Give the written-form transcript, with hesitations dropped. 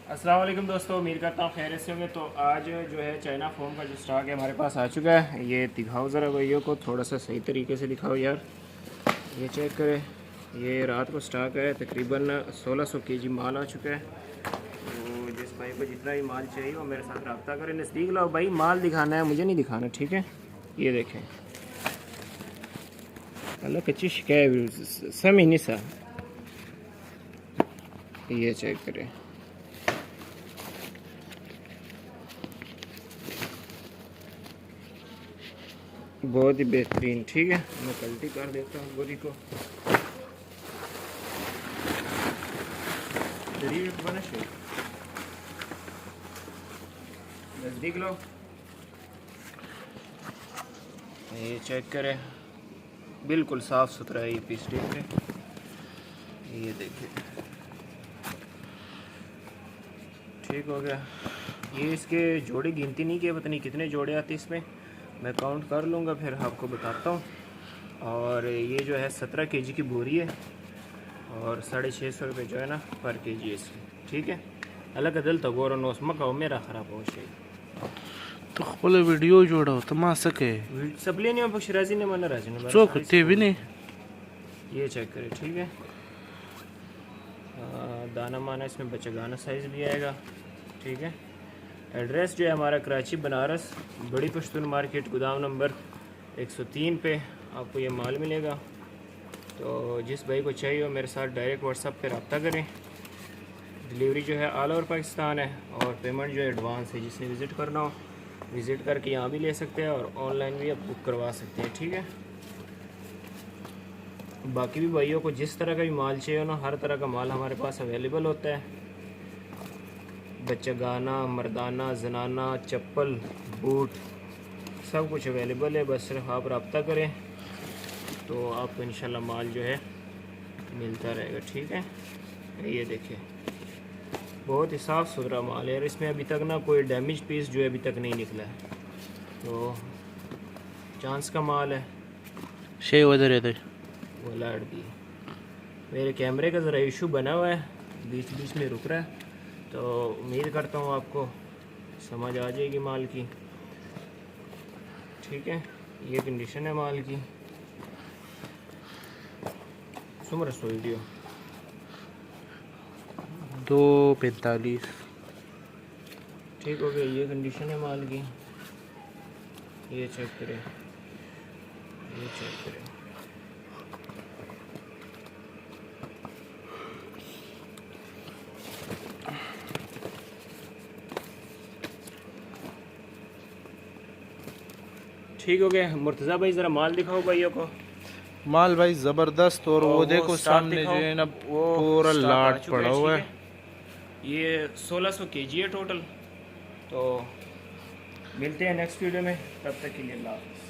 अस्सलाम वालेकुम दोस्तों, उम्मीद करता हूँ खैरियत से होंगे। तो आज जो है चाइना फोम का जो स्टॉक है हमारे पास आ चुका है। ये दिखाओ ज़रा भैया को, थोड़ा सा सही तरीके से दिखाओ यार। ये चेक करें, ये रात को स्टॉक है, तकरीबन 1600 केजी माल आ चुका है। तो जिस भाई को जितना भी माल चाहिए वो मेरे साथ रब्ता करें। नज़दीक लाओ भाई, माल दिखाना है, मुझे नहीं दिखाना, ठीक है। ये देखें, अल्लाह कच्ची शिकायत समी नहीं सा। ये चेक करें, बहुत ही बेहतरीन, ठीक है। मैं पलटी कर देता हूँ बोरी को। नज़दीक लो, ये चेक करें, बिल्कुल साफ़ सुथरा है ये पीस, ठीक है। ये देखिए, ठीक हो गया। ये इसके जोड़े गिनती नहीं किए, पता नहीं कितने जोड़े आते इसमें, मैं काउंट कर लूँगा फिर आपको बताता हूँ। और ये जो है 17 केजी की बोरी है और 650 रुपये जो है ना पर केजी इसकी, ठीक है। अलग अदल तो गोरो नोस मका मेरा ख़राब हो शे तो खपल वीडियो जोड़ो तमा सके सबले नहीं पक्ष राजी ने मन राजी ने चौक भी नहीं। ये चेक करें, ठीक है। दाना माना इसमें बचगाना साइज़ भी आएगा, ठीक है। एड्रेस जो है हमारा कराची बनारस बड़ी पश्तून मार्केट, गोदाम नंबर 103 पे आपको ये माल मिलेगा। तो जिस भाई को चाहिए हो मेरे साथ डायरेक्ट व्हाट्सएप पे रब्ता करें। डिलीवरी जो है ऑल ओवर पाकिस्तान है और पेमेंट जो है एडवांस है। जिसने विज़िट करना हो विज़िट करके यहाँ भी ले सकते हैं और ऑनलाइन भी आप बुक करवा सकते हैं, ठीक है। बाकी भी भाइयों को जिस तरह का भी माल चाहिए हो ना, हर तरह का माल हमारे पास अवेलेबल होता है। बच्चागाना, मर्दाना, जनाना, चप्पल, बूट, सब कुछ अवेलेबल है। बस सिर्फ आप रब्ता करें तो आपको इंशाल्लाह माल जो है मिलता रहेगा, ठीक है। ये देखिए, बहुत ही साफ़ सुथरा माल है और इसमें अभी तक ना कोई डैमेज पीस जो है अभी तक नहीं निकला है। तो चांस का माल है। शे वजह रहते वो लाड़ दी, मेरे कैमरे का ज़रा इशू बना हुआ है, बीच बीच में रुक रहा है। तो उम्मीद करता हूँ आपको समझ आ जाएगी माल की, ठीक है। ये कंडीशन है माल की। सुन रसो वीडियो 245 ठीक हो गया। ये कंडीशन है माल की, ये चेक करें, ये चेक करें। ठीक हो गया। मुर्तज़ा भाई ज़रा माल दिखाओ भाइयों को। माल भाई ज़बरदस्त। और वो देखो सामने जो है ना पूरा लाट पड़ा हुआ है। ये 1600 केजी है टोटल। तो मिलते हैं नेक्स्ट वीडियो में, तब तक के लिए अल्लाह हाफ़िज़।